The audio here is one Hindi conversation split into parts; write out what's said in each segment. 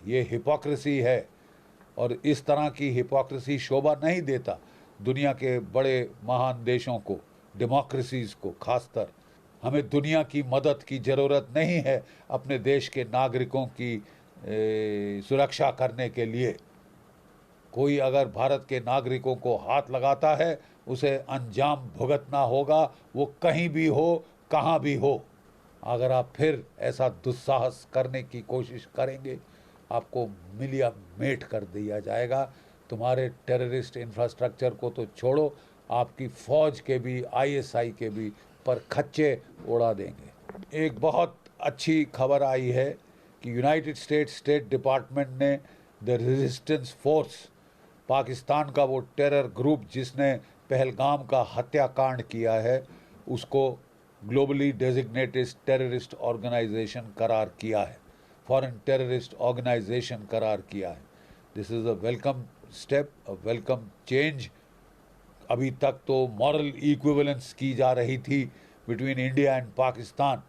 ये हिपोक्रेसी है और इस तरह की हिपोक्रेसी शोभा नहीं देता दुनिया के बड़े महान देशों को, डेमोक्रेसीज को खासकर। हमें दुनिया की मदद की ज़रूरत नहीं है अपने देश के नागरिकों की सुरक्षा करने के लिए। कोई अगर भारत के नागरिकों को हाथ लगाता है उसे अंजाम भुगतना होगा, वो कहीं भी हो, कहाँ भी हो। अगर आप फिर ऐसा दुस्साहस करने की कोशिश करेंगे, आपको मिलिया मेट कर दिया जाएगा। तुम्हारे टेररिस्ट इंफ्रास्ट्रक्चर को तो छोड़ो, आपकी फ़ौज के भी, आईएसआई के भी पर खच्चे उड़ा देंगे। एक बहुत अच्छी खबर आई है कि यूनाइटेड स्टेट्स स्टेट डिपार्टमेंट ने द रेजिस्टेंस फोर्स, पाकिस्तान का वो टेरर ग्रुप जिसने पहलगाम का हत्याकांड किया है, उसको ग्लोबली डेजिग्नेटेड टेररिस्ट ऑर्गेनाइजेशन करार किया है, फॉरेन टेररिस्ट ऑर्गेनाइजेशन करार किया है। This is a welcome step, a welcome change. अभी तक तो मॉरल इक्विवेलेंस की जा रही थी between India and Pakistan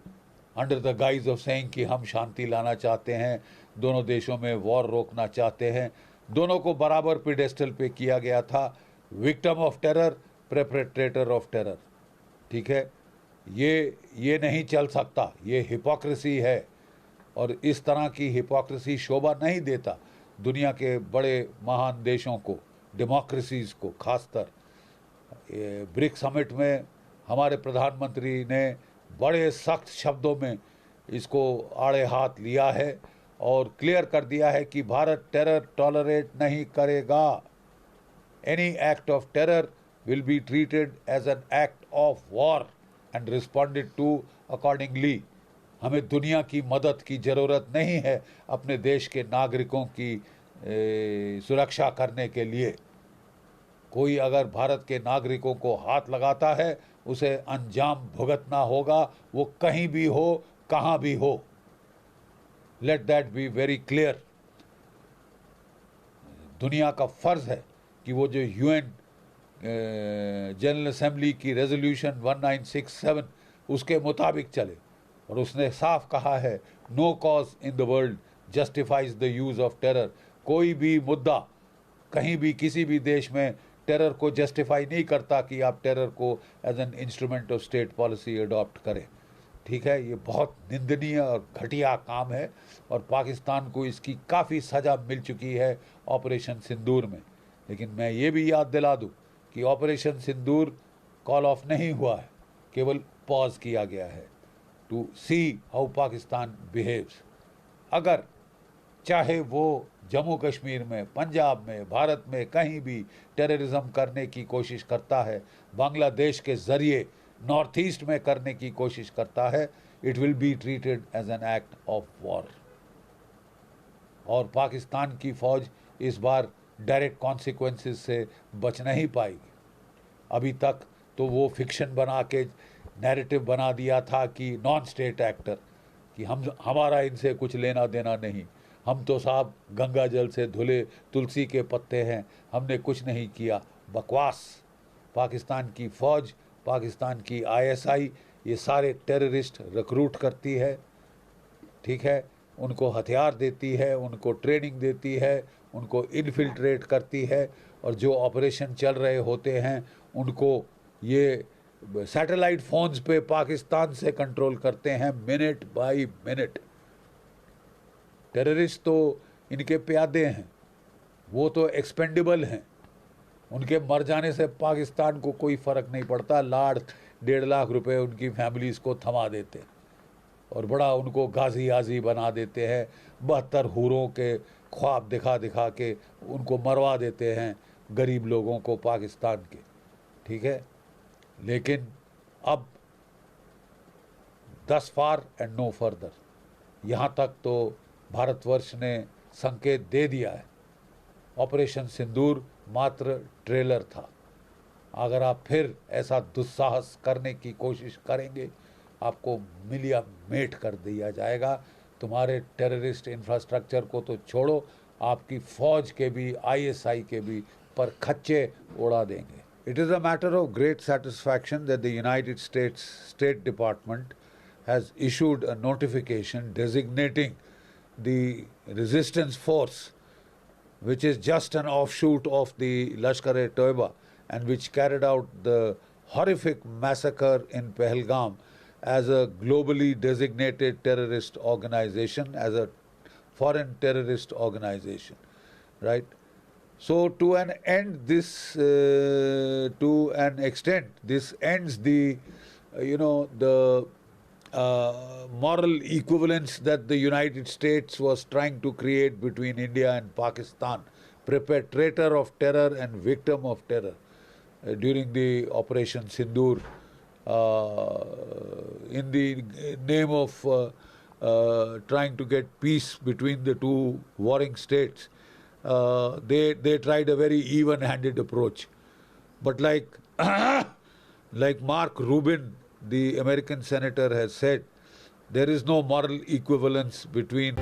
under the guys of saying कि हम शांति लाना चाहते हैं, दोनों देशों में वॉर रोकना चाहते हैं। दोनों को बराबर पेडेस्टल पे किया गया था, victim of terror, perpetrator of terror. ठीक है, ये नहीं चल सकता, ये हिपोक्रेसी है और इस तरह की हिपोक्रेसी शोभा नहीं देता दुनिया के बड़े महान देशों को, डेमोक्रेसीज को खासकर। ब्रिक्स समिट में हमारे प्रधानमंत्री ने बड़े सख्त शब्दों में इसको आड़े हाथ लिया है और क्लियर कर दिया है कि भारत टेरर टॉलरेट नहीं करेगा। Any act of terror will be treated as an act of war and responded to accordingly. हमें दुनिया की मदद की ज़रूरत नहीं है अपने देश के नागरिकों की सुरक्षा करने के लिए। कोई अगर भारत के नागरिकों को हाथ लगाता है उसे अंजाम भुगतना होगा, वो कहीं भी हो, कहाँ भी हो। Let that be very clear. दुनिया का फ़र्ज़ है कि वो जो यूएन जनरल असेंबली की रेजोल्यूशन 1967 उसके मुताबिक चले। और उसने साफ कहा है, no cause in the world justifies the use of terror. कोई भी मुद्दा कहीं भी किसी भी देश में टेरर को जस्टिफाई नहीं करता कि आप टेरर को as an instrument of state policy adopt करें। ठीक है, ये बहुत निंदनीय और घटिया काम है और पाकिस्तान को इसकी काफ़ी सज़ा मिल चुकी है ऑपरेशन सिंदूर में। लेकिन मैं ये भी याद दिला दूँ कि ऑपरेशन सिंदूर कॉल ऑफ नहीं हुआ है, केवल पॉज किया गया है to see how Pakistan behaves. अगर चाहे वो जम्मू कश्मीर में, पंजाब में, भारत में कहीं भी टेररिज्म करने की कोशिश करता है, बांग्लादेश के ज़रिए नॉर्थ ईस्ट में करने की कोशिश करता है, it will be treated as an act of war. और पाकिस्तान की फ़ौज इस बार डायरेक्ट कॉन्सिक्वेंसेस से बच नहीं पाएगी। अभी तक तो वो फिक्शन बना के नैरेटिव बना दिया था कि नॉन स्टेट एक्टर, कि हमारा इनसे कुछ लेना देना नहीं, हम तो साहब गंगा जल से धुले तुलसी के पत्ते हैं, हमने कुछ नहीं किया। बकवास। पाकिस्तान की फ़ौज, पाकिस्तान की आईएसआई ये सारे टेररिस्ट रिक्रूट करती है। ठीक है, उनको हथियार देती है, उनको ट्रेनिंग देती है, उनको इन्फिल्ट्रेट करती है और जो ऑपरेशन चल रहे होते हैं उनको ये सैटेलाइट फ़ोन्स पे पाकिस्तान से कंट्रोल करते हैं मिनट बाय मिनट। टेररिस्ट तो इनके प्यादे हैं, वो तो एक्सपेंडेबल हैं, उनके मर जाने से पाकिस्तान को कोई फ़र्क नहीं पड़ता। लाख 1.5 लाख रुपए उनकी फैमिलीज़ को थमा देते और बड़ा उनको गाजी आजी बना देते हैं। 72 हूरों के ख्वाब दिखा दिखा के उनको मरवा देते हैं गरीब लोगों को पाकिस्तान के। ठीक है, लेकिन अब दस फार एंड नो फर्दर, यहाँ तक तो भारतवर्ष ने संकेत दे दिया है। ऑपरेशन सिंदूर मात्र ट्रेलर था। अगर आप फिर ऐसा दुस्साहस करने की कोशिश करेंगे, आपको मिलिया मेट कर दिया जाएगा। तुम्हारे टेररिस्ट इंफ्रास्ट्रक्चर को तो छोड़ो, आपकी फ़ौज के भी, आईएसआई के भी पर खच्चे उड़ा देंगे। It is a matter of great satisfaction that the United States State Department has issued a notification designating the resistance force, which is just an offshoot of the Lashkar-e-Toiba, and which carried out the horrific massacre in Pahalgam as a globally designated terrorist organization, as a foreign terrorist organization, right? So to an end, to an extent, this ends the, the moral equivalence that the United States was trying to create between India and Pakistan, perpetrator of terror and victim of terror during the Operation Sindoor, in the name of trying to get peace between the two warring states. They tried a very even-handed approach. But like Mark Rubin, the American senator, has said, there is no moral equivalence between